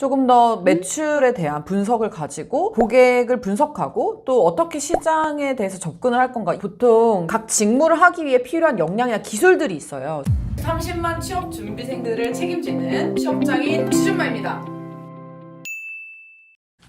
조금 더 매출에 대한 분석을 가지고 고객을 분석하고 또 어떻게 시장에 대해서 접근을 할 건가. 보통 각 직무를 하기 위해 필요한 역량이나 기술들이 있어요. 30만 취업 준비생들을 책임지는 취업장인 시준마입니다.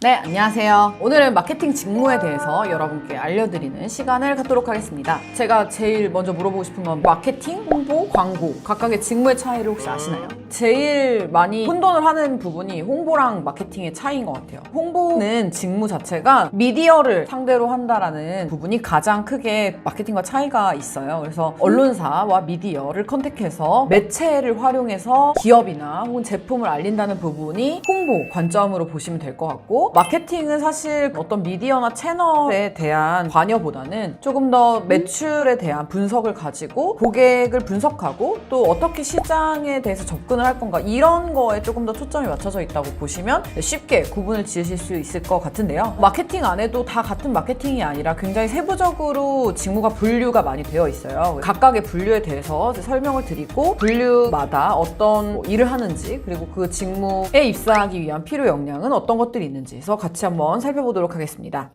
네, 안녕하세요. 오늘은 마케팅 직무에 대해서 여러분께 알려드리는 시간을 갖도록 하겠습니다. 제가 제일 먼저 물어보고 싶은 건 마케팅, 홍보, 광고 각각의 직무의 차이를 혹시 아시나요? 제일 많이 혼돈을 하는 부분이 홍보랑 마케팅의 차이인 것 같아요. 홍보는 직무 자체가 미디어를 상대로 한다라는 부분이 가장 크게 마케팅과 차이가 있어요. 그래서 언론사와 미디어를 컨택해서 매체를 활용해서 기업이나 혹은 제품을 알린다는 부분이 홍보 관점으로 보시면 될 것 같고, 마케팅은 사실 어떤 미디어나 채널에 대한 관여보다는 조금 더 매출에 대한 분석을 가지고 고객을 분석하고 또 어떻게 시장에 대해서 접근을 할 건가, 이런 거에 조금 더 초점이 맞춰져 있다고 보시면 쉽게 구분을 지으실 수 있을 것 같은데요. 마케팅 안에도 다 같은 마케팅이 아니라 굉장히 세부적으로 직무가 분류가 많이 되어 있어요. 각각의 분류에 대해서 설명을 드리고, 분류마다 어떤 일을 하는지, 그리고 그 직무에 입사하기 위한 필요 역량은 어떤 것들이 있는지 그래서 같이 한번 살펴보도록 하겠습니다.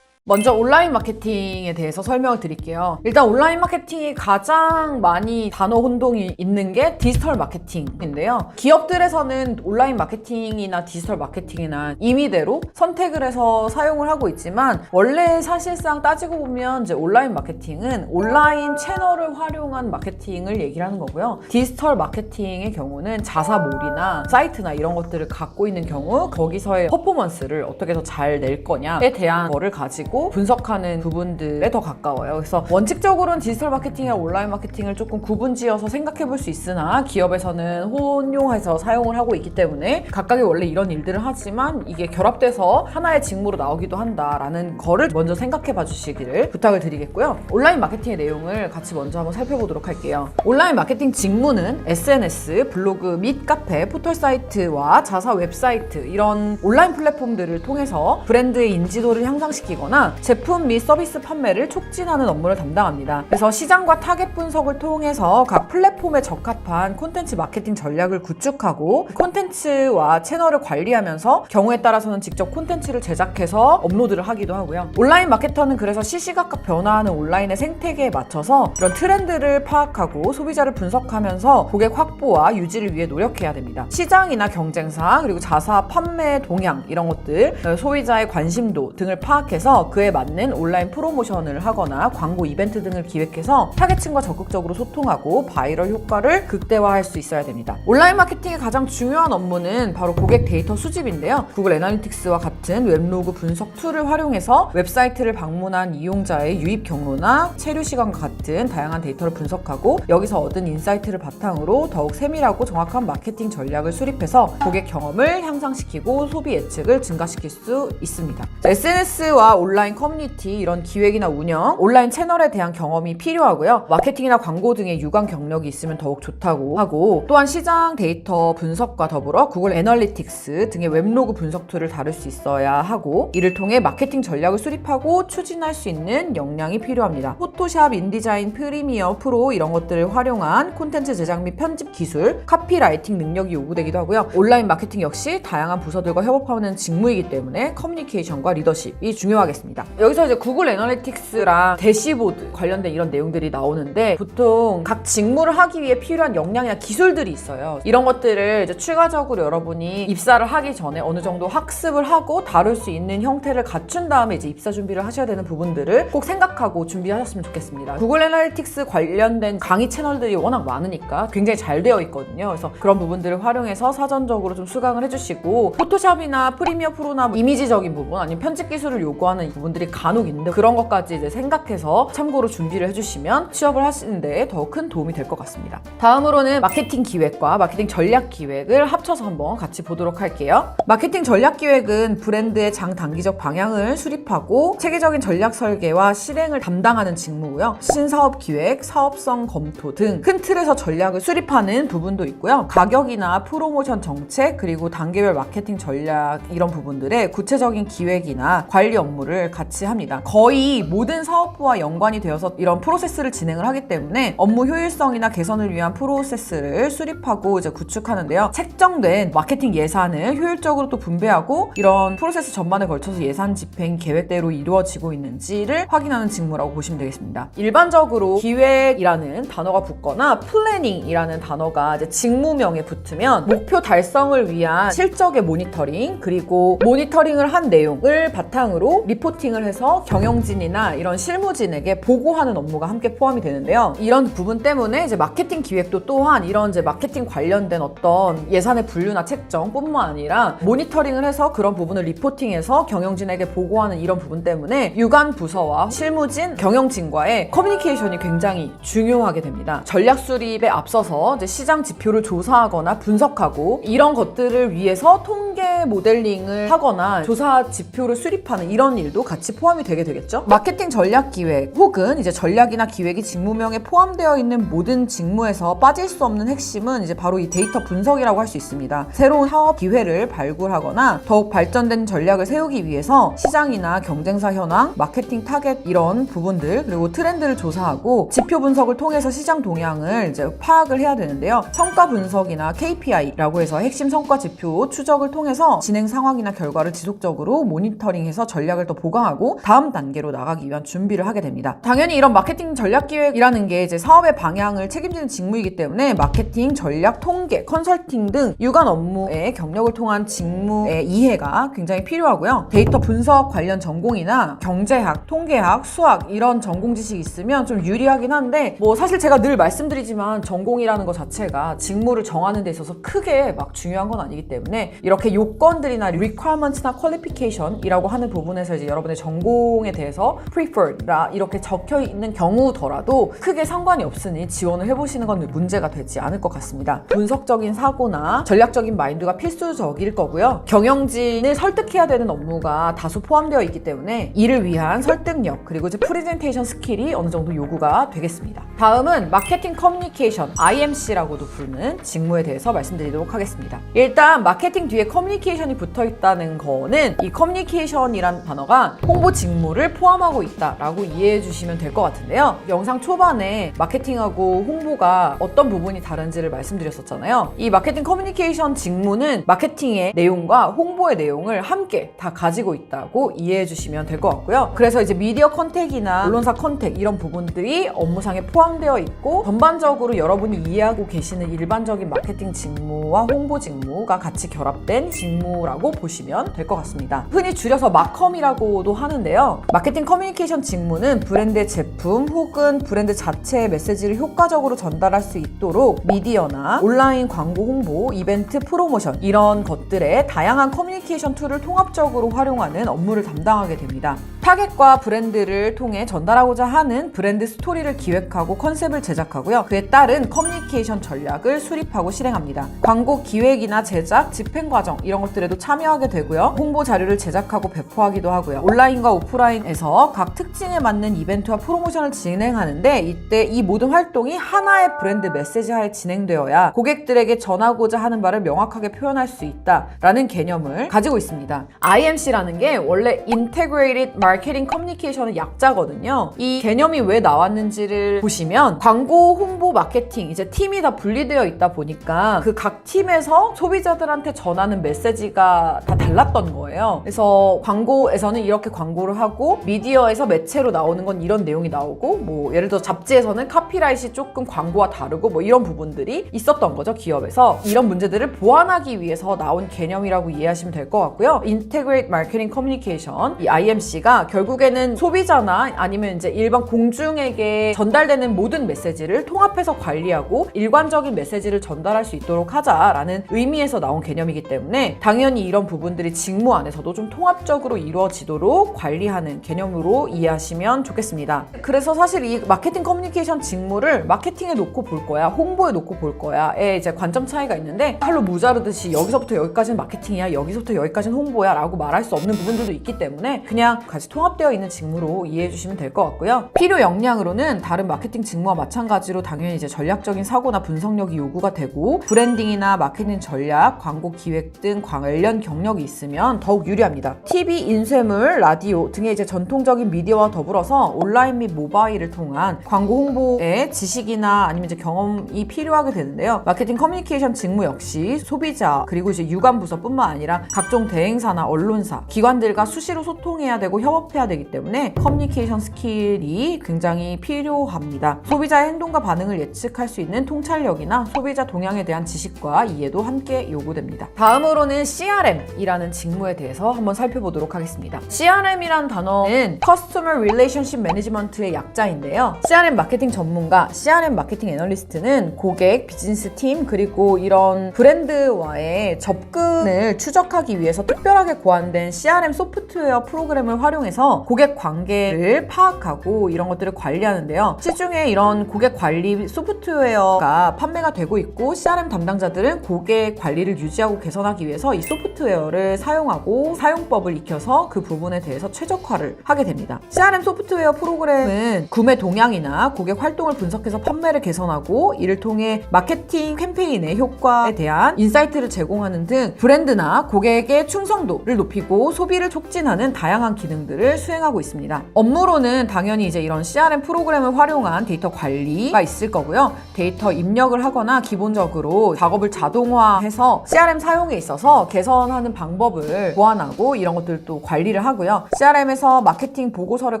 먼저 온라인 마케팅에 대해서 설명을 드릴게요. 일단 온라인 마케팅이 가장 많이 단어 혼동이 있는 게 디지털 마케팅인데요. 기업들에서는 온라인 마케팅이나 디지털 마케팅이나 임의대로 선택을 해서 사용을 하고 있지만, 원래 사실상 따지고 보면 이제 온라인 마케팅은 온라인 채널을 활용한 마케팅을 얘기를 하는 거고요. 디지털 마케팅의 경우는 자사몰이나 사이트나 이런 것들을 갖고 있는 경우 거기서의 퍼포먼스를 어떻게 더 잘 낼 거냐에 대한 거를 가지고 분석하는 부분들에 더 가까워요. 그래서 원칙적으로는 디지털 마케팅이랑 온라인 마케팅을 조금 구분지어서 생각해 볼 수 있으나, 기업에서는 혼용해서 사용을 하고 있기 때문에 각각이 원래 이런 일들을 하지만 이게 결합돼서 하나의 직무로 나오기도 한다라는 거를 먼저 생각해 봐 주시기를 부탁을 드리겠고요. 온라인 마케팅의 내용을 같이 먼저 한번 살펴보도록 할게요. 온라인 마케팅 직무는 SNS, 블로그 및 카페, 포털 사이트와 자사 웹사이트, 이런 온라인 플랫폼들을 통해서 브랜드의 인지도를 향상시키거나 제품 및 서비스 판매를 촉진하는 업무를 담당합니다. 그래서 시장과 타겟 분석을 통해서 각 플랫폼에 적합한 콘텐츠 마케팅 전략을 구축하고, 콘텐츠와 채널을 관리하면서 경우에 따라서는 직접 콘텐츠를 제작해서 업로드를 하기도 하고요. 온라인 마케터는 그래서 시시각각 변화하는 온라인의 생태계에 맞춰서 이런 트렌드를 파악하고 소비자를 분석하면서 고객 확보와 유지를 위해 노력해야 됩니다. 시장이나 경쟁사, 그리고 자사 판매 동향, 이런 것들, 소비자의 관심도 등을 파악해서 그에 맞는 온라인 프로모션을 하거나 광고 이벤트 등을 기획해서 타겟층과 적극적으로 소통하고 바이럴 효과를 극대화할 수 있어야 됩니다. 온라인 마케팅의 가장 중요한 업무는 바로 고객 데이터 수집인데요. 구글 애널리틱스와 같은 웹로그 분석 툴을 활용해서 웹사이트를 방문한 이용자의 유입 경로나 체류 시간과 같은 다양한 데이터를 분석하고, 여기서 얻은 인사이트를 바탕으로 더욱 세밀하고 정확한 마케팅 전략을 수립해서 고객 경험을 향상시키고 소비 예측을 증가시킬 수 있습니다. SNS와 온라인 커뮤니티, 이런 기획이나 운영, 온라인 채널에 대한 경험이 필요하고요. 마케팅이나 광고 등의 유관 경력이 있으면 더욱 좋다고 하고, 또한 시장 데이터 분석과 더불어 구글 애널리틱스 등의 웹로그 분석 툴을 다룰 수 있어야 하고, 이를 통해 마케팅 전략을 수립하고 추진할 수 있는 역량이 필요합니다. 포토샵, 인디자인, 프리미어 프로, 이런 것들을 활용한 콘텐츠 제작 및 편집 기술, 카피라이팅 능력이 요구되기도 하고요. 온라인 마케팅 역시 다양한 부서들과 협업하는 직무이기 때문에 커뮤니케이션과 리더십이 중요하겠습니다. 여기서 이제 구글 애널리틱스랑 대시보드 관련된 이런 내용들이 나오는데, 보통 각 직무를 하기 위해 필요한 역량이나 기술들이 있어요. 이런 것들을 이제 추가적으로 여러분이 입사를 하기 전에 어느 정도 학습을 하고 다룰 수 있는 형태를 갖춘 다음에 이제 입사 준비를 하셔야 되는 부분들을 꼭 생각하고 준비하셨으면 좋겠습니다. 구글 애널리틱스 관련된 강의 채널들이 워낙 많으니까 굉장히 잘 되어 있거든요. 그래서 그런 부분들을 활용해서 사전적으로 좀 수강을 해주시고, 포토샵이나 프리미어 프로나 이미지적인 부분, 아니면 편집 기술을 요구하는 부분들이 간혹 있는데 그런 것까지 이제 생각해서 참고로 준비를 해주시면 취업을 하시는데 더 큰 도움이 될 것 같습니다. 다음으로는 마케팅 기획과 마케팅 전략 기획을 합쳐서 한번 같이 보도록 할게요. 마케팅 전략 기획은 브랜드의 장단기적 방향을 수립하고 체계적인 전략 설계와 실행을 담당하는 직무고요. 신사업 기획, 사업성 검토 등 큰 틀에서 전략을 수립하는 부분도 있고요. 가격이나 프로모션 정책, 그리고 단계별 마케팅 전략, 이런 부분들의 구체적인 기획이나 관리 업무를 일을 같이 합니다. 거의 모든 사업부와 연관이 되어서 이런 프로세스를 진행을 하기 때문에 업무 효율성이나 개선을 위한 프로세스를 수립하고 이제 구축하는데요. 책정된 마케팅 예산을 효율적으로 또 분배하고 이런 프로세스 전반에 걸쳐서 예산 집행 계획대로 이루어지고 있는지를 확인하는 직무라고 보시면 되겠습니다. 일반적으로 기획이라는 단어가 붙거나 플래닝이라는 단어가 이제 직무명에 붙으면 목표 달성을 위한 실적의 모니터링, 그리고 모니터링을 한 내용을 바탕으로 리포팅을 해서 경영진이나 이런 실무진에게 보고하는 업무가 함께 포함이 되는데요. 이런 부분 때문에 이제 마케팅 기획도 또한 이런 이제 마케팅 관련된 어떤 예산의 분류나 책정뿐만 아니라 모니터링을 해서 그런 부분을 리포팅해서 경영진에게 보고하는 이런 부분 때문에 유관 부서와 실무진, 경영진과의 커뮤니케이션이 굉장히 중요하게 됩니다. 전략 수립에 앞서서 이제 시장 지표를 조사하거나 분석하고 이런 것들을 위해서 통계 모델링을 하거나 조사 지표를 수립하는 이런 일도 같이 포함이 되게 되겠죠. 마케팅 전략 기획 혹은 이제 전략이나 기획이 직무명에 포함되어 있는 모든 직무에서 빠질 수 없는 핵심은 이제 바로 이 데이터 분석이라고 할 수 있습니다. 새로운 사업 기회를 발굴하거나 더욱 발전된 전략을 세우기 위해서 시장이나 경쟁사 현황, 마케팅 타겟 이런 부분들 그리고 트렌드를 조사하고 지표 분석을 통해서 시장 동향을 이제 파악을 해야 되는데요. 성과 분석이나 KPI라고 해서 핵심 성과 지표 추적을 통해서 진행 상황이나 결과를 지속적으로 모니터링해서 전략을 더 보강하고 다음 단계로 나가기 위한 준비를 하게 됩니다. 당연히 이런 마케팅 전략 기획이라는 게 이제 사업의 방향을 책임지는 직무이기 때문에 마케팅, 전략, 통계, 컨설팅 등 유관 업무의 경력을 통한 직무의 이해가 굉장히 필요하고요. 데이터 분석 관련 전공이나 경제학, 통계학, 수학 이런 전공 지식이 있으면 좀 유리하긴 한데 뭐 사실 제가 늘 말씀드리지만 전공이라는 것 자체가 직무를 정하는 데 있어서 크게 막 중요한 건 아니기 때문에 이렇게 요건들이나 requirements나 qualification이라고 하는 부분에서 이제 여러분의 전공에 대해서 preferred라 이렇게 적혀 있는 경우더라도 크게 상관이 없으니 지원을 해보시는 건 문제가 되지 않을 것 같습니다. 분석적인 사고나 전략적인 마인드가 필수적일 거고요. 경영진을 설득해야 되는 업무가 다수 포함되어 있기 때문에 이를 위한 설득력 그리고 이제 프레젠테이션 스킬이 어느 정도 요구가 되겠습니다. 다음은 마케팅 커뮤니케이션 IMC라고도 부르는 직무에 대해서 말씀드리도록 하겠습니다. 일단 마케팅 뒤에 커뮤니케이션이 붙어 있다는 거는 이 커뮤니케이션이란 단어가 홍보 직무를 포함하고 있다라고 이해해 주시면 될 것 같은데요. 영상 초반에 마케팅하고 홍보가 어떤 부분이 다른지를 말씀드렸었잖아요. 이 마케팅 커뮤니케이션 직무는 마케팅의 내용과 홍보의 내용을 함께 다 가지고 있다고 이해해 주시면 될 것 같고요. 그래서 이제 미디어 컨택이나 언론사 컨택 이런 부분들이 업무상에 포함되어 있고 전반적으로 여러분이 이해하고 계시는 일반적인 마케팅 직무와 홍보 직무가 같이 결합된 직무라고 보시면 될 것 같습니다. 흔히 줄여서 마컴이라고도 하는데요. 마케팅 커뮤니케이션 직무는 브랜드의 제품 혹은 브랜드 자체의 메시지를 효과적으로 전달할 수 있도록 미디어나 온라인 광고 홍보, 이벤트 프로모션 이런 것들의 다양한 커뮤니케이션 툴을 통합적으로 활용하는 업무를 담당하게 됩니다. 타겟과 브랜드를 통해 전달하고자 하는 브랜드 스토리를 기획하고 컨셉을 제작하고요. 그에 따른 커뮤니케이션 전략을 수립하고 실행합니다. 광고 기획이나 제작, 집행 과정 이런 것들에도 참여하게 되고요. 홍보 자료를 제작하고 배포하기도 하고요. 온라인과 오프라인에서 각 특징에 맞는 이벤트와 프로모션을 진행하는데 이때 이 모든 활동이 하나의 브랜드 메시지하에 진행되어야 고객들에게 전하고자 하는 바를 명확하게 표현할 수 있다라는 개념을 가지고 있습니다. IMC라는 게 원래 Integrated Marketing Communication의 약자거든요. 이 개념이 왜 나왔는지를 보시면 광고, 홍보, 마케팅 이제 팀이 다 분리되어 있다 보니까 그 각 팀에서 소비자들한테 전하는 메시지가 다 달랐던 거예요. 그래서 광고에서는 이렇게 광고를 하고 미디어에서 매체로 나오는 건 이런 내용이 나오고 뭐 예를 들어 잡지에서는 카피라이트이 조금 광고와 다르고 뭐 이런 부분들이 있었던 거죠. 기업에서 이런 문제들을 보완하기 위해서 나온 개념이라고 이해하시면 될 것 같고요. Integrated Marketing Communication 이 IMC가 결국에는 소비자나 아니면 이제 일반 공중에게 전달되는 모든 메시지를 통합해서 관리하고 일관적인 메시지를 전달할 수 있도록 하자라는 의미에서 나온 개념이기 때문에 당연히 이런 부분들이 직무 안에서도 좀 통합적으로 이루어지도록 관리하는 개념으로 이해하시면 좋겠습니다. 그래서 사실 이 마케팅 커뮤니케이션 직무를 마케팅에 놓고 볼 거야, 홍보에 놓고 볼 거야의 이제 관점 차이가 있는데 칼로 무자르듯이 여기서부터 여기까지는 마케팅이야, 여기서부터 여기까지는 홍보야 라고 말할 수 없는 부분들도 있기 때문에 그냥 같이 통합되어 있는 직무로 이해해 주시면 될 것 같고요. 필요 역량으로는 다른 마케팅 직무와 마찬가지로 당연히 이제 전략적인 사고나 분석력이 요구가 되고 브랜딩이나 마케팅 전략, 광고 기획 등 관련 경력이 있으면 더욱 유리합니다. TV, 인쇄물, 라디오 등의 이제 전통적인 미디어와 더불어서 온라인 및 모바일을 통한 광고 홍보의 지식이나 아니면 이제 경험이 필요하게 되는데요. 마케팅 커뮤니케이션 직무 역시 소비자 그리고 이제 유관 부서뿐만 아니라 각종 대행사나 언론사, 기관들과 수시로 소통해야 되고 협업해야 되기 때문에 커뮤니케이션 스킬이 굉장히 필요합니다. 소비자의 행동과 반응을 예측할 수 있는 통찰력이나 소비자 동향에 대한 지식과 이해도 함께 요구됩니다. 다음으로는 CRM이라는 직무에 대해서 한번 살펴보도록 하겠습니다. CRM이라는 단어는 Customer Relationship Management의 약자인데요. CRM 마케팅 전문가, CRM 마케팅 애널리스트는 고객, 비즈니스 팀, 그리고 이런 브랜드와의 접근을 추적하기 위해서 특별하게 고안된 CRM 소프트웨어 프로그램을 활용해서 고객 관계를 파악하고 이런 것들을 관리하는데요. 시중에 이런 고객 관리 소프트웨어가 판매가 되고 있고 CRM 담당자들은 고객 관리를 유지하고 개선하기 위해서 이 소프트웨어를 사용하고 사용법을 익혀서 그 부분에 대해서 최적화를 하게 됩니다. CRM 소프트웨어 프로그램은 구매 동향이나 고객 활동을 분석해서 판매를 개선하고 이를 통해 마케팅 캠페인의 효과에 대한 인사이트를 제공하는 등 브랜드나 고객의 충성도를 높이고 소비를 촉진하는 다양한 기능들을 수행하고 있습니다. 업무로는 당연히 이제 이런 CRM 프로그램을 활용한 데이터 관리가 있을 거고요. 데이터 입력을 하거나 기본적으로 작업을 자동화해서 CRM 사용에 있어서 개선하는 방법을 보완하고 이런 것들도 관리를 하고요. CRM에서 마케팅 보고서를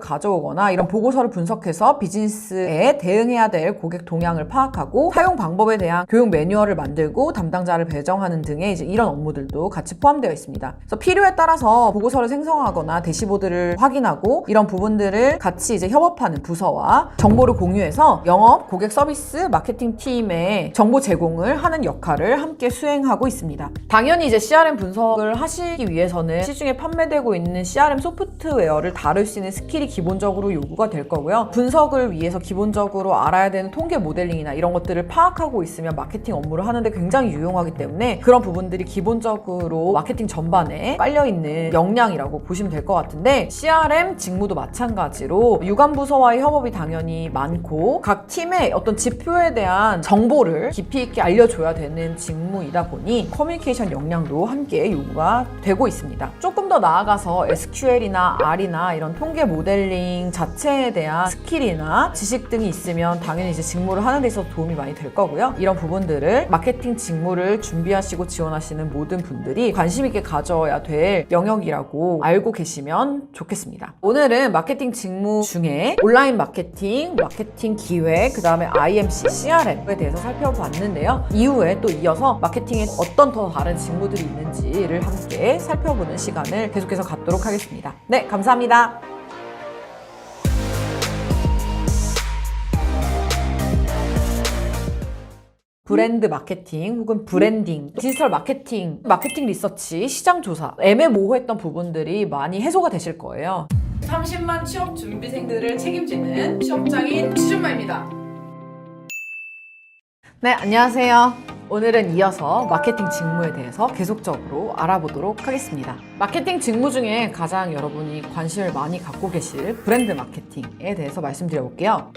가져오거나 이런 보고서를 분석해서 비즈니스에 대응해야 될 고객 동향을 파악하고 사용 방법에 대한 교육 매뉴얼을 만들고 담당자를 배정하는 등의 이제 이런 업무들도 같이 포함되어 있습니다. 그래서 필요에 따라서 보고서를 생성하거나 대시보드를 확인하고 이런 부분들을 같이 이제 협업하는 부서와 정보를 공유해서 영업, 고객 서비스, 마케팅 팀의 정보 제공을 하는 역할을 함께 수행하고 있습니다. 당연히 이제 CRM 분석을 하시기 위해서는 시중에 판매되고 있는 CRM 소프트웨어를 다룰 수 있는 스킬이 기본적으로 요구가 될 거고요. 분석을 위해서 기본적으로 알아야 되는 통계 모델링이나 이런 것들을 파악하고 있으면 마케팅 업무를 하는데 굉장히 유용하기 때문에 그런 부분들이 기본적으로 마케팅 전반에 깔려있는 역량이라고 보시면 될 것 같은데 CRM 직무도 마찬가지로 유관부서와의 협업이 당연히 많고 각 팀의 어떤 지표에 대한 정보를 깊이 있게 알려줘야 되는 직무이다 보니 커뮤니케이션 역량도 함께 요구가 되고 있습니다. 조금 더 나아가서 SQL이나 R이나 이런 통계 모델링 자체에 대한 스킬이나 지식 등이 있으면 당연히 이제 직무를 하는 데 있어서 도움이 많이 될 거고요. 이런 부분들을 마케팅 직무를 준비하시고 지원하시는 모든 분들이 관심 있게 가져야 될 영역이라고 알고 계시면 좋겠습니다. 오늘은 마케팅 직무 중에 온라인 마케팅, 마케팅 기획, 그 다음에 IMC, CRM에 대해서 살펴봤는데요. 이후에 또 이어서 마케팅에 어떤 더 다른 직무들이 있는지를 함께 살펴보는 시간을 계속해서 갖도록 하겠습니다. 네, 감사합니다. 브랜드 마케팅 혹은 브랜딩, 디지털 마케팅, 마케팅 리서치, 시장 조사, 애매모호했던 부분들이 많이 해소가 되실 거예요. 30만 취업 준비생들을 책임지는 취업장인 취준마입니다. 네, 안녕하세요. 오늘은 이어서 마케팅 직무에 대해서 계속적으로 알아보도록 하겠습니다. 마케팅 직무 중에 가장 여러분이 관심을 많이 갖고 계실 브랜드 마케팅에 대해서 말씀드려볼게요.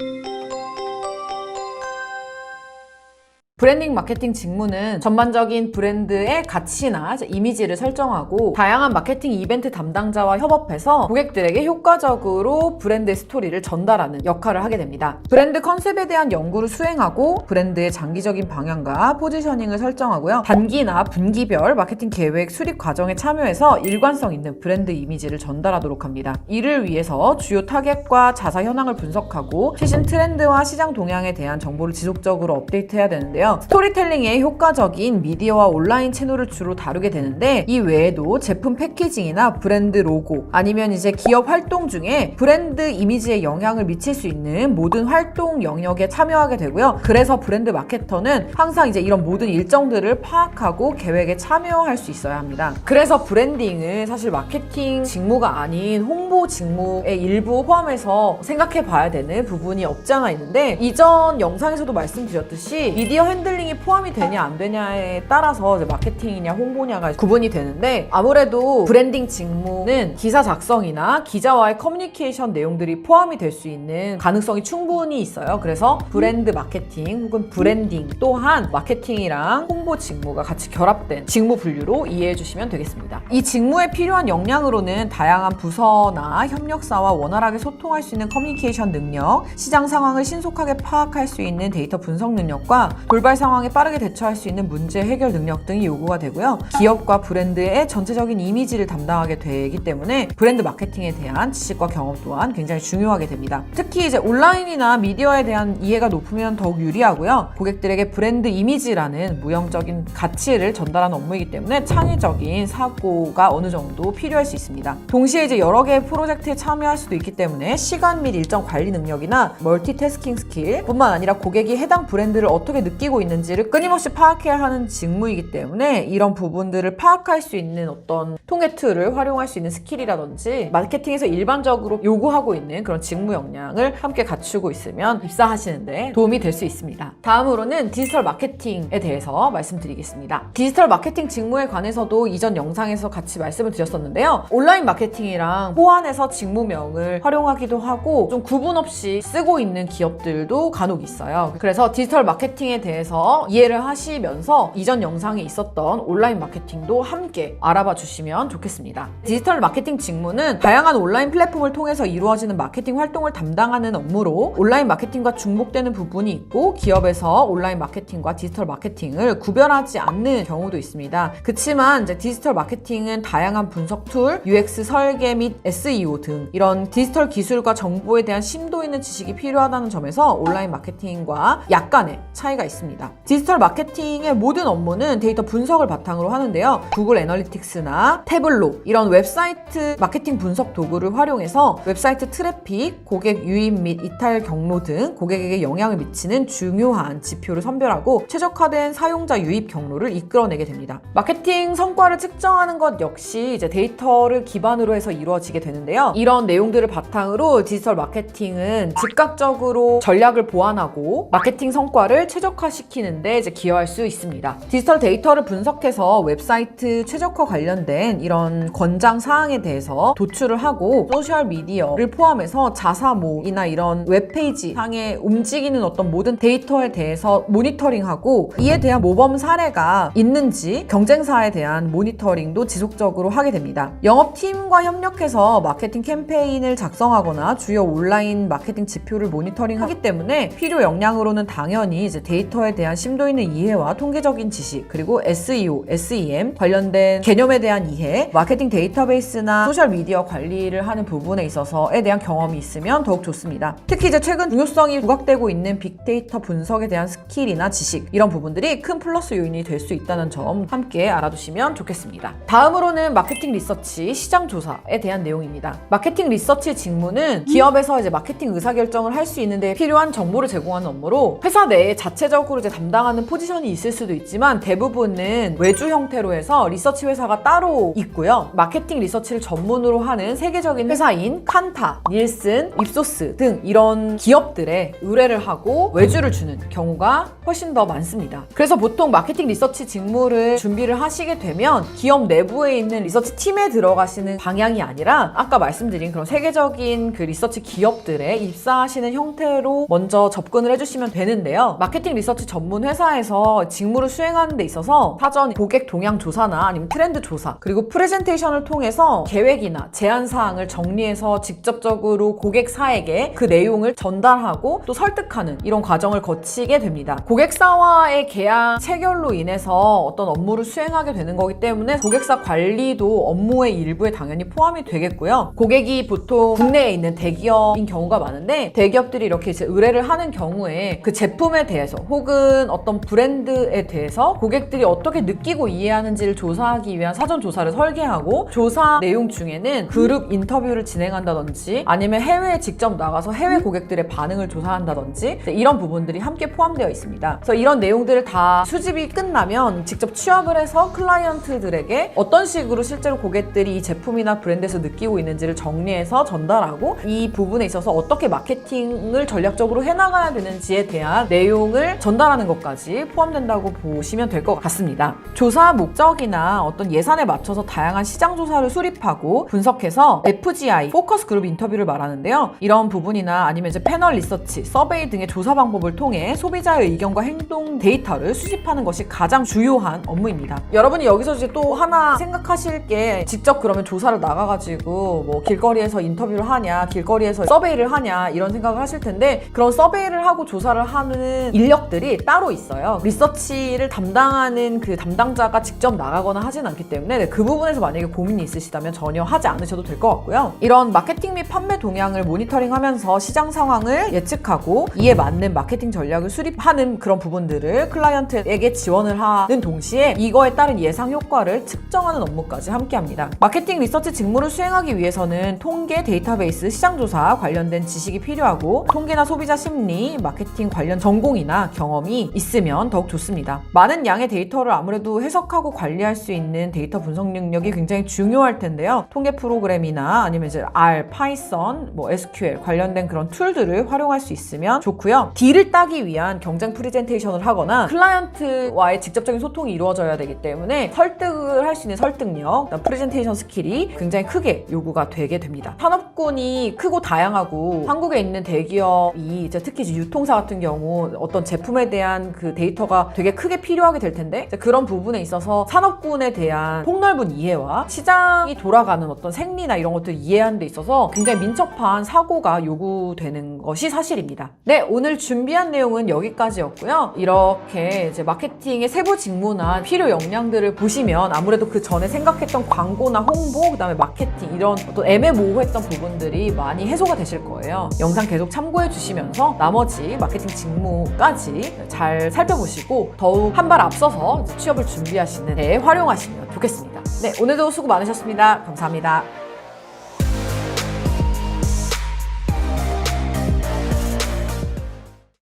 브랜딩 마케팅 직무는 전반적인 브랜드의 가치나 이미지를 설정하고 다양한 마케팅 이벤트 담당자와 협업해서 고객들에게 효과적으로 브랜드의 스토리를 전달하는 역할을 하게 됩니다. 브랜드 컨셉에 대한 연구를 수행하고 브랜드의 장기적인 방향과 포지셔닝을 설정하고요. 단기나 분기별 마케팅 계획 수립 과정에 참여해서 일관성 있는 브랜드 이미지를 전달하도록 합니다. 이를 위해서 주요 타겟과 자사 현황을 분석하고 최신 트렌드와 시장 동향에 대한 정보를 지속적으로 업데이트해야 되는데요. 스토리텔링에 효과적인 미디어와 온라인 채널을 주로 다루게 되는데 이 외에도 제품 패키징이나 브랜드 로고 아니면 이제 기업 활동 중에 브랜드 이미지에 영향을 미칠 수 있는 모든 활동 영역에 참여하게 되고요. 그래서 브랜드 마케터는 항상 이제 이런 모든 일정들을 파악하고 계획에 참여할 수 있어야 합니다. 그래서 브랜딩을 사실 마케팅 직무가 아닌 홍보 직무의 일부 포함해서 생각해 봐야 되는 부분이 없지 않아 있는데 이전 영상에서도 말씀드렸듯이 미디어 핸들링이 포함이 되냐 안 되냐에 따라서 이제 마케팅이냐 홍보냐가 구분이 되는데, 아무래도 브랜딩 직무는 기사 작성이나 기자와의 커뮤니케이션 내용들이 포함이 될 수 있는 가능성이 충분히 있어요. 그래서 브랜드 마케팅 혹은 브랜딩 또한 마케팅이랑 홍보 직무가 같이 결합된 직무 분류로 이해해 주시면 되겠습니다. 이 직무에 필요한 역량으로는 다양한 부서나 협력사와 원활하게 소통할 수 있는 커뮤니케이션 능력, 시장 상황을 신속하게 파악할 수 있는 데이터 분석 능력과 돌발 상황에 빠르게 대처할 수 있는 문제 해결 능력 등이 요구가 되고요. 기업과 브랜드의 전체적인 이미지를 담당하게 되기 때문에 브랜드 마케팅에 대한 지식과 경험 또한 굉장히 중요하게 됩니다. 특히 이제 온라인이나 미디어에 대한 이해가 높으면 더욱 유리하고요. 고객들에게 브랜드 이미지라는 무형적인 가치를 전달하는 업무이기 때문에 창의적인 사고가 어느 정도 필요할 수 있습니다. 동시에 이제 여러 개의 프로젝트에 참여할 수도 있기 때문에 시간 및 일정 관리 능력이나 멀티태스킹 스킬 뿐만 아니라 고객이 해당 브랜드를 어떻게 느끼고 있는지를 끊임없이 파악해야 하는 직무이기 때문에 이런 부분들을 파악할 수 있는 어떤 통계 툴을 활용할 수 있는 스킬이라든지 마케팅에서 일반적으로 요구하고 있는 그런 직무 역량을 함께 갖추고 있으면 입사하시는데 도움이 될 수 있습니다. 다음으로는 디지털 마케팅에 대해서 말씀드리겠습니다. 디지털 마케팅 직무에 관해서도 이전 영상에서 같이 말씀을 드렸었는데요. 온라인 마케팅이랑 호환해서 직무명을 활용하기도 하고 좀 구분 없이 쓰고 있는 기업들도 간혹 있어요. 그래서 디지털 마케팅에 대해서 이해를 하시면서 이전 영상에 있었던 온라인 마케팅도 함께 알아봐 주시면 좋겠습니다. 디지털 마케팅 직무는 다양한 온라인 플랫폼을 통해서 이루어지는 마케팅 활동을 담당하는 업무로 온라인 마케팅과 중복되는 부분이 있고 기업에서 온라인 마케팅과 디지털 마케팅을 구별하지 않는 경우도 있습니다. 그치만 이제 디지털 마케팅은 다양한 분석 툴, UX 설계 및 SEO 등 이런 디지털 기술과 정보에 대한 심도 있는 지식이 필요하다는 점에서 온라인 마케팅과 약간의 차이가 있습니다. 디지털 마케팅의 모든 업무는 데이터 분석을 바탕으로 하는데요. 구글 애널리틱스나 태블로 이런 웹사이트 마케팅 분석 도구를 활용해서 웹사이트 트래픽, 고객 유입 및 이탈 경로 등 고객에게 영향을 미치는 중요한 지표를 선별하고 최적화된 사용자 유입 경로를 이끌어내게 됩니다. 마케팅 성과를 측정하는 것 역시 이제 데이터를 기반으로 해서 이루어지게 되는데요. 이런 내용들을 바탕으로 디지털 마케팅은 즉각적으로 전략을 보완하고 마케팅 성과를 최적화시키는데 이제 기여할 수 있습니다. 디지털 데이터를 분석해서 웹사이트 최적화 관련된 이런 권장 사항에 대해서 도출을 하고 소셜 미디어를 포함해서 자사모이나 이런 웹페이지 상에 움직이는 어떤 모든 데이터에 대해서 모니터링하고 이에 대한 모범 사례가 있는지 경쟁사에 대한 모니터링도 지속적으로 하게 됩니다. 영업팀과 협력해서 마케팅 캠페인을 작성하거나 주요 온라인 마케팅 지표를 모니터링하기 때문에 필요 역량으로는 당연히 이제 데이터에 대한 심도 있는 이해와 통계적인 지식, 그리고 SEO, SEM 관련된 개념에 대한 이해, 마케팅 데이터베이스나 소셜 미디어 관리를 하는 부분에 있어서에 대한 경험이 있으면 더욱 좋습니다. 특히 이제 최근 중요성이 부각되고 있는 빅데이터 분석에 대한 스킬이나 지식, 이런 부분들이 큰 플러스 요인이 될 수 있다는 점 함께 알아두시면 좋겠습니다. 다음으로는 마케팅 리서치, 시장 조사에 대한 내용입니다. 마케팅 리서치 직무는 기업에서 이제 마케팅 의사결정을 할 수 있는데 필요한 정보를 제공하는 업무로 회사 내에 자체적으로 이제 담당하는 포지션이 있을 수도 있지만 대부분은 외주 형태로 해서 리서치 회사가 따로 있고요. 마케팅 리서치를 전문으로 하는 세계적인 회사인 칸타, 닐슨, 립소스 등 이런 기업들에 의뢰를 하고 외주를 주는 경우가 훨씬 더 많습니다. 그래서 보통 마케팅 리서치 직무를 준비를 하시게 되면 기업 내부에 있는 리서치 팀에 들어가시는 방향이 아니라 아까 말씀드린 그런 세계적인 그 리서치 기업들에 입사하시는 형태로 먼저 접근을 해주시면 되는데요. 마케팅 리서치 전문 회사에서 직무를 수행하는 데 있어서 사전 고객 동향 조사나 아니면 트렌드 조사, 그리고 프레젠테이션을 통해서 계획이나 제안 사항을 정리해서 직접적으로 고객사에게 그 내용을 전달하고 또 설득하는 이런 과정을 거치게 됩니다. 고객사와의 계약 체결로 인해서 어떤 업무를 수행하게 되는 거기 때문에 고객사 관리도 업무의 일부에 당연히 포함이 되겠고요. 고객이 보통 국내에 있는 대기업인 경우가 많은데 대기업들이 이렇게 이제 의뢰를 하는 경우에 그 제품에 대해서 혹은 어떤 브랜드에 대해서 고객들이 어떻게 느끼고 이해하는지를 조사하기 위한 사전 조사를 설계하고 조사 내용 중에는 그룹 인터뷰를 진행한다든지 아니면 해외에 직접 나가서 해외 고객들의 반응을 조사한다든지 이런 부분들이 함께 포함되어 있습니다. 그래서 이런 내용들을 다 수집이 끝나면 직접 취합을 해서 클라이언트들에게 어떤 식으로 실제로 고객들이 이 제품이나 브랜드에서 느끼고 있는지를 정리해서 전달하고 이 부분에 있어서 어떻게 마케팅을 전략적으로 해나가야 되는지에 대한 내용을 전달 전달하는 것까지 포함된다고 보시면 될 것 같습니다. 조사 목적이나 어떤 예산에 맞춰서 다양한 시장 조사를 수립하고 분석해서 FGI, 포커스 그룹 인터뷰를 말하는데요. 이런 부분이나 아니면 이제 패널 리서치, 서베이 등의 조사 방법을 통해 소비자의 의견과 행동 데이터를 수집하는 것이 가장 주요한 업무입니다. 여러분이 여기서 이제 또 하나 생각하실 게 직접 그러면 조사를 나가가지고 뭐 길거리에서 인터뷰를 하냐, 길거리에서 서베이를 하냐 이런 생각을 하실 텐데 그런 서베이를 하고 조사를 하는 인력들이 따로 있어요. 리서치를 담당하는 그 담당자가 직접 나가거나 하진 않기 때문에 그 부분에서 만약에 고민이 있으시다면 전혀 하지 않으셔도 될 것 같고요. 이런 마케팅 및 판매 동향을 모니터링하면서 시장 상황을 예측하고 이에 맞는 마케팅 전략을 수립하는 그런 부분들을 클라이언트에게 지원을 하는 동시에 이거에 따른 예상 효과를 측정하는 업무까지 함께합니다. 마케팅 리서치 직무를 수행하기 위해서는 통계, 데이터베이스, 시장조사 관련된 지식이 필요하고 통계나 소비자 심리, 마케팅 관련 전공이나 경험이 있으면 더욱 좋습니다. 많은 양의 데이터를 아무래도 해석하고 관리할 수 있는 데이터 분석 능력이 굉장히 중요할 텐데요. 통계 프로그램이나 아니면 이제 R, 파이썬, SQL 관련된 그런 툴들을 활용할 수 있으면 좋고요. 딜을 따기 위한 경쟁 프레젠테이션을 하거나 클라이언트와의 직접적인 소통이 이루어져야 되기 때문에 설득을 할 수 있는 설득력, 프레젠테이션 스킬이 굉장히 크게 요구가 되게 됩니다. 산업군이 크고 다양하고 한국에 있는 대기업이 이제 특히 이제 유통사 같은 경우 어떤 제품에 대한 그 데이터가 되게 크게 필요하게 될 텐데 그런 부분에 있어서 산업군에 대한 폭넓은 이해와 시장이 돌아가는 어떤 생리나 이런 것들을 이해하는 데 있어서 굉장히 민첩한 사고가 요구되는 것이 사실입니다. 네, 오늘 준비한 내용은 여기까지였고요. 이렇게 이제 마케팅의 세부 직무나 필요 역량들을 보시면 아무래도 그 전에 생각했던 광고나 홍보, 그다음에 마케팅 이런 어떤 애매모호했던 부분들이 많이 해소가 되실 거예요. 영상 계속 참고해 주시면서 나머지 마케팅 직무까지 잘 살펴보시고 더욱 한 발 앞서서 취업을 준비하시는 데 활용하시면 좋겠습니다. 네, 오늘도 수고 많으셨습니다. 감사합니다.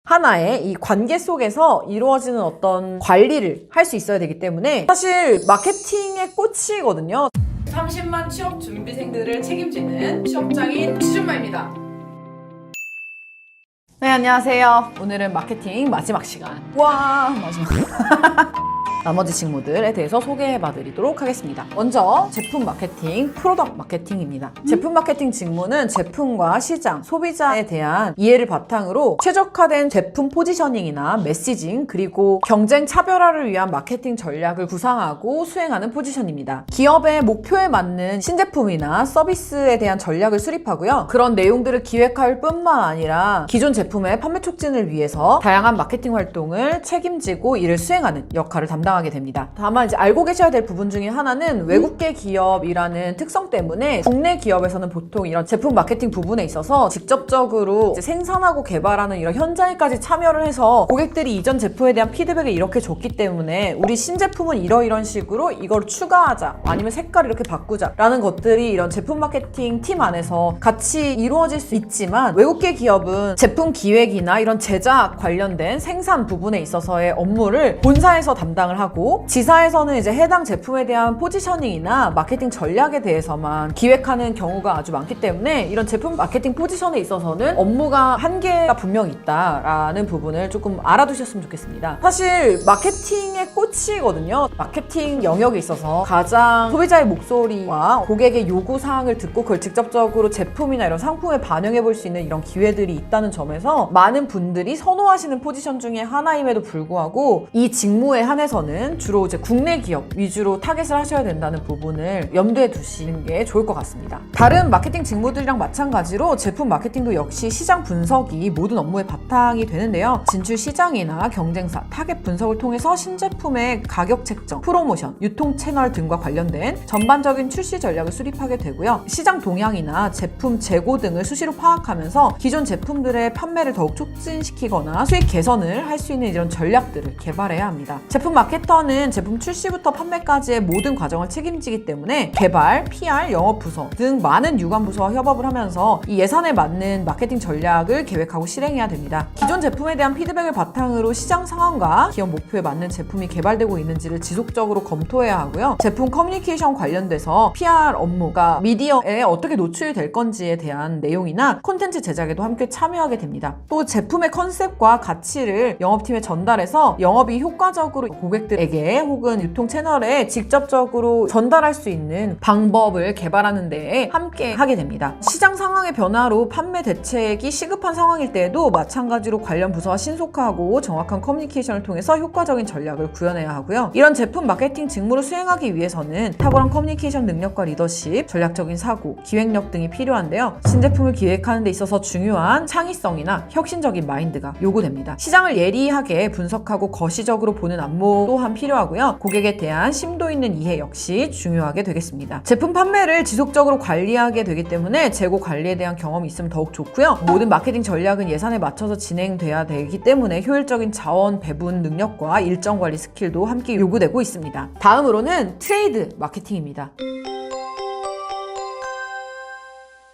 하나의 이 관계 속에서 이루어지는 어떤 관리를 할 수 있어야 되기 때문에 사실 마케팅의 꽃이거든요. 30만 취업 준비생들을 책임지는 취업장인 취준마입니다. 네, 안녕하세요. 오늘은 마케팅 마지막 시간. 와, 마지막. 나머지 직무들에 대해서 소개해봐 드리도록 하겠습니다. 먼저 제품 마케팅, 프로덕트 마케팅입니다. 제품 마케팅 직무는 제품과 시장, 소비자에 대한 이해를 바탕으로 최적화된 제품 포지셔닝이나 메시징, 그리고 경쟁 차별화를 위한 마케팅 전략을 구상하고 수행하는 포지션입니다. 기업의 목표에 맞는 신제품이나 서비스에 대한 전략을 수립하고요. 그런 내용들을 기획할 뿐만 아니라 기존 제품의 판매 촉진을 위해서 다양한 마케팅 활동을 책임지고 이를 수행하는 역할을 담당하게 됩니다. 다만 이제 알고 계셔야 될 부분 중에 하나는 외국계 기업이라는 특성 때문에 국내 기업에서는 보통 이런 제품 마케팅 부분에 있어서 직접적으로 이제 생산하고 개발하는 이런 현장에까지 참여를 해서 고객들이 이전 제품에 대한 피드백을 이렇게 줬기 때문에 우리 신제품은 이런 식으로 이걸 추가하자 아니면 색깔 이렇게 바꾸자 라는 것들이 이런 제품 마케팅 팀 안에서 같이 이루어질 수 있지만 외국계 기업은 제품 기획이나 이런 제작 관련된 생산 부분에 있어서의 업무를 본사에서 담당을 하고 지사에서는 이제 해당 제품에 대한 포지셔닝이나 마케팅 전략에 대해서만 기획하는 경우가 아주 많기 때문에 이런 제품 마케팅 포지션에 있어서는 업무가 한계가 분명히 있다라는 부분을 조금 알아두셨으면 좋겠습니다. 사실 마케팅의 꽃이거든요. 마케팅 영역에 있어서 가장 소비자의 목소리와 고객의 요구사항을 듣고 그걸 직접적으로 제품이나 이런 상품에 반영해 볼 수 있는 이런 기회들이 있다는 점에서 많은 분들이 선호하시는 포지션 중에 하나임에도 불구하고 이 직무에 한해서는 주로 이제 국내 기업 위주로 타겟을 하셔야 된다는 부분을 염두에 두시는 게 좋을 것 같습니다. 다른 마케팅 직무들이랑 마찬가지로 제품 마케팅도 역시 시장 분석이 모든 업무의 바탕이 되는데요. 진출 시장이나 경쟁사, 타겟 분석을 통해서 신제품의 가격 책정, 프로모션, 유통 채널 등과 관련된 전반적인 출시 전략을 수립하게 되고요. 시장 동향이나 제품 재고 등을 수시로 파악하면서 기존 제품들의 판매를 더욱 촉진시키거나 수익 개선을 할 수 있는 이런 전략들을 개발해야 합니다. 제품 마케터는 제품 출시부터 판매까지의 모든 과정을 책임지기 때문에 개발, PR, 영업부서 등 많은 유관 부서와 협업을 하면서 이 예산에 맞는 마케팅 전략을 계획하고 실행해야 됩니다. 됩니다. 기존 제품에 대한 피드백을 바탕으로 시장 상황과 기업 목표에 맞는 제품이 개발되고 있는지를 지속적으로 검토해야 하고요. 제품 커뮤니케이션 관련돼서 PR 업무가 미디어에 어떻게 노출이 될 건지에 대한 내용이나 콘텐츠 제작에도 함께 참여하게 됩니다. 또 제품의 컨셉과 가치를 영업팀에 전달해서 영업이 효과적으로 고객들에게 혹은 유통 채널에 직접적으로 전달할 수 있는 방법을 개발하는 데에 함께 하게 됩니다. 시장 상황의 변화로 판매 대책이 시급한 상황일 때에도 마찬가지로 관련 부서와 신속하고 정확한 커뮤니케이션을 통해서 효과적인 전략을 구현해야 하고요. 이런 제품 마케팅 직무를 수행하기 위해서는 탁월한 커뮤니케이션 능력과 리더십, 전략적인 사고, 기획력 등이 필요한데요. 신제품을 기획하는 데 있어서 중요한 창의성이나 혁신적인 마인드가 요구됩니다. 시장을 예리하게 분석하고 거시적으로 보는 안목 또한 필요하고요. 고객에 대한 심도 있는 이해 역시 중요하게 되겠습니다. 제품 판매를 지속적으로 관리하게 되기 때문에 재고 관리에 대한 경험이 있으면 더욱 좋고요. 모든 마케팅 전략은 예산에 맞춰서 진행돼야 되기 때문에 효율적인 자원 배분 능력과 일정 관리 스킬도 함께 요구되고 있습니다. 다음으로는 트레이드 마케팅입니다.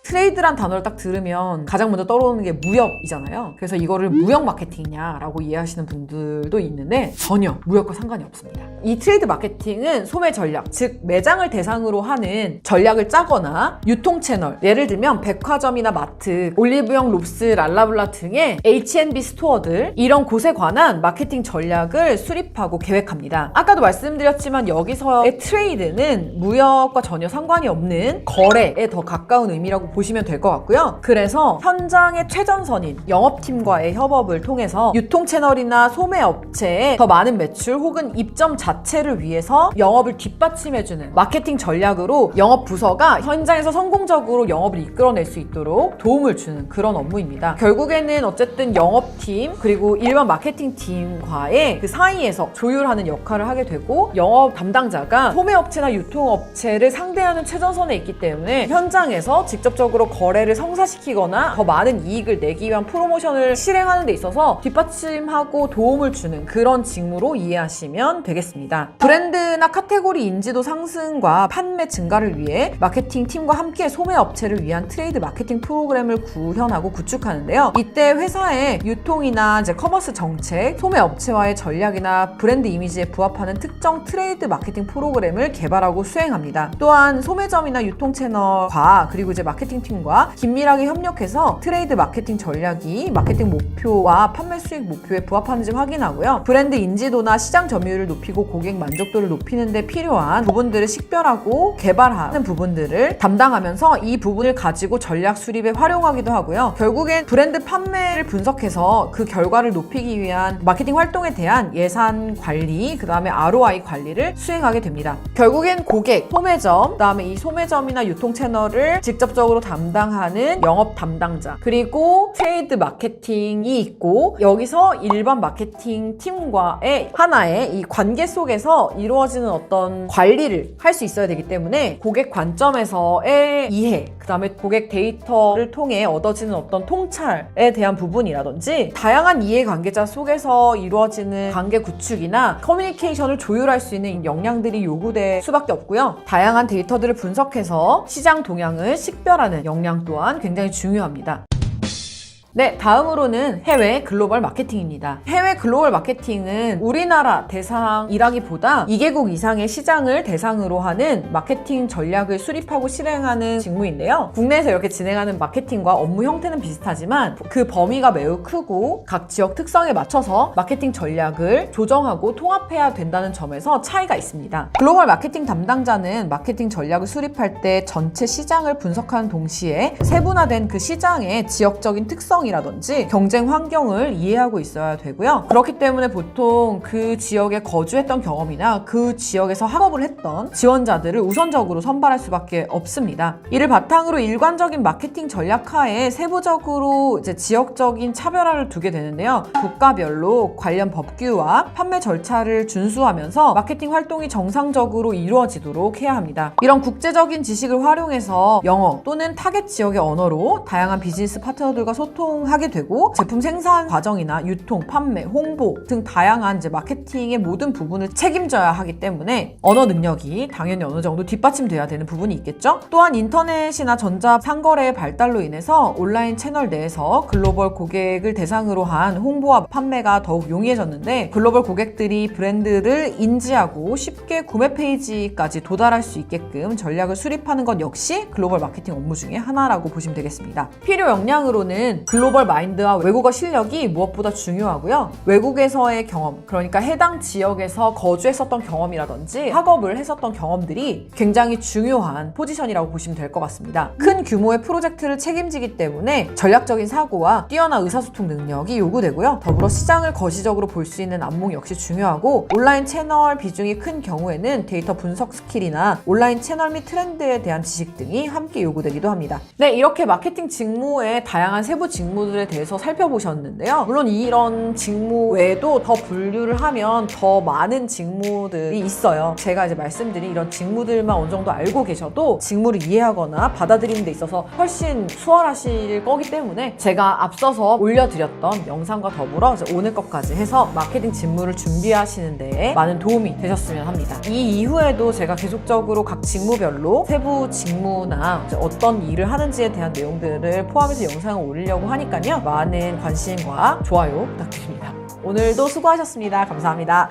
트레이드란 단어를 딱 들으면 가장 먼저 떠오르는 게 무역이잖아요. 그래서 이거를 무역 마케팅이냐라고 이해하시는 분들도 있는데 전혀 무역과 상관이 없습니다. 이 트레이드 마케팅은 소매 전략, 즉 매장을 대상으로 하는 전략을 짜거나 유통 채널, 예를 들면 백화점이나 마트, 올리브영, 롭스, 랄라블라 등의 H&B 스토어들 이런 곳에 관한 마케팅 전략을 수립하고 계획합니다. 아까도 말씀드렸지만 여기서의 트레이드는 무역과 전혀 상관이 없는 거래에 더 가까운 의미라고 보시면 될 것 같고요. 그래서 현장의 최전선인 영업팀과의 협업을 통해서 유통 채널이나 소매 업체에 더 많은 매출 혹은 입점 자체를 위해서 영업을 뒷받침해주는 마케팅 전략으로 영업 부서가 현장에서 성공적으로 영업을 이끌어낼 수 있도록 도움을 주는 그런 업무입니다. 결국에는 어쨌든 영업팀 그리고 일반 마케팅팀과의 그 사이에서 조율하는 역할을 하게 되고 영업 담당자가 소매업체나 유통업체를 상대하는 최전선에 있기 때문에 현장에서 직접적으로 거래를 성사시키거나 더 많은 이익을 내기 위한 프로모션을 실행하는 데 있어서 뒷받침하고 도움을 주는 그런 직무로 이해하시면 되겠습니다. 브랜드나 카테고리 인지도 상승과 판매 증가를 위해 마케팅 팀과 함께 소매 업체를 위한 트레이드 마케팅 프로그램을 구현하고 구축하는데요. 이때 회사의 유통이나 커머스 정책, 소매 업체와의 전략이나 브랜드 이미지에 부합하는 특정 트레이드 마케팅 프로그램을 개발하고 수행합니다. 또한 소매점이나 유통 채널과 그리고 마케팅 팀과 긴밀하게 협력해서 트레이드 마케팅 전략이 마케팅 목표와 판매 수익 목표에 부합하는지 확인하고요. 브랜드 인지도나 시장 점유율을 높이고 고객 만족도를 높이는 데 필요한 부분들을 식별하고 개발하는 부분들을 담당하면서 이 부분을 가지고 전략 수립에 활용하기도 하고요. 결국엔 브랜드 판매를 분석해서 그 결과를 높이기 위한 마케팅 활동에 대한 예산 관리, 그 다음에 ROI 관리를 수행하게 됩니다. 결국엔 고객, 소매점, 그 다음에 이 소매점이나 유통 채널을 직접적으로 담당하는 영업 담당자, 그리고 트레이드 마케팅이 있고 여기서 일반 마케팅 팀과의 하나의 이 관계 속에서 이루어지는 어떤 관리를 할 수 있어야 되기 때문에 고객 관점에서의 이해, 그 다음에 고객 데이터를 통해 얻어지는 어떤 통찰에 대한 부분이라든지 다양한 이해관계자 속에서 이루어지는 관계 구축이나 커뮤니케이션을 조율할 수 있는 역량들이 요구될 수밖에 없고요. 다양한 데이터들을 분석해서 시장 동향을 식별하는 역량 또한 굉장히 중요합니다. 네, 다음으로는 해외 글로벌 마케팅입니다. 해외 글로벌 마케팅은 우리나라 대상이라기보다 2개국 이상의 시장을 대상으로 하는 마케팅 전략을 수립하고 실행하는 직무인데요. 국내에서 이렇게 진행하는 마케팅과 업무 형태는 비슷하지만 그 범위가 매우 크고 각 지역 특성에 맞춰서 마케팅 전략을 조정하고 통합해야 된다는 점에서 차이가 있습니다. 글로벌 마케팅 담당자는 마케팅 전략을 수립할 때 전체 시장을 분석하는 동시에 세분화된 그 시장의 지역적인 특성 이라든지 경쟁 환경을 이해하고 있어야 되고요. 그렇기 때문에 보통 그 지역에 거주했던 경험이나 그 지역에서 학업을 했던 지원자들을 우선적으로 선발할 수밖에 없습니다. 이를 바탕으로 일관적인 마케팅 전략하에 세부적으로 지역적인 차별화를 두게 되는데요. 국가별로 관련 법규와 판매 절차를 준수하면서 마케팅 활동이 정상적으로 이루어지도록 해야 합니다. 이런 국제적인 지식을 활용해서 영어 또는 타겟 지역의 언어로 다양한 비즈니스 파트너들과 소통 활용하게 되고 제품 생산 과정이나 유통, 판매, 홍보 등 다양한 이제 마케팅의 모든 부분을 책임져야 하기 때문에 언어 능력이 당연히 어느 정도 뒷받침돼야 되는 부분이 있겠죠. 또한 인터넷이나 전자 상거래의 발달로 인해서 온라인 채널 내에서 글로벌 고객을 대상으로 한 홍보와 판매가 더욱 용이해졌는데 글로벌 고객들이 브랜드를 인지하고 쉽게 구매 페이지까지 도달할 수 있게끔 전략을 수립하는 것 역시 글로벌 마케팅 업무 중에 하나라고 보시면 되겠습니다. 필요 역량으로는 글로벌 마인드와 외국어 실력이 무엇보다 중요하고요. 외국에서의 경험, 그러니까 해당 지역에서 거주했었던 경험이라든지 학업을 했었던 경험들이 굉장히 중요한 포지션이라고 보시면 될 것 같습니다. 큰 규모의 프로젝트를 책임지기 때문에 전략적인 사고와 뛰어난 의사소통 능력이 요구되고요. 더불어 시장을 거시적으로 볼 수 있는 안목 역시 중요하고 온라인 채널 비중이 큰 경우에는 데이터 분석 스킬이나 온라인 채널 및 트렌드에 대한 지식 등이 함께 요구되기도 합니다. 네, 이렇게 마케팅 직무의 다양한 세부 직무들에 대해서 살펴보셨는데요. 물론 이런 직무 외에도 더 분류를 하면 더 많은 직무들이 있어요. 제가 이제 말씀드린 이런 직무들만 어느 정도 알고 계셔도 직무를 이해하거나 받아들이는 데 있어서 훨씬 수월하실 거기 때문에 제가 앞서서 올려드렸던 영상과 더불어 이제 오늘 것까지 해서 마케팅 직무를 준비하시는 데 많은 도움이 되셨으면 합니다. 이 이후에도 제가 계속적으로 각 직무별로 세부 직무나 이제 어떤 일을 하는지에 대한 내용들을 포함해서 영상을 올리려고 하니까요. 많은 관심과 좋아요 부탁드립니다. 오늘도 수고하셨습니다. 감사합니다.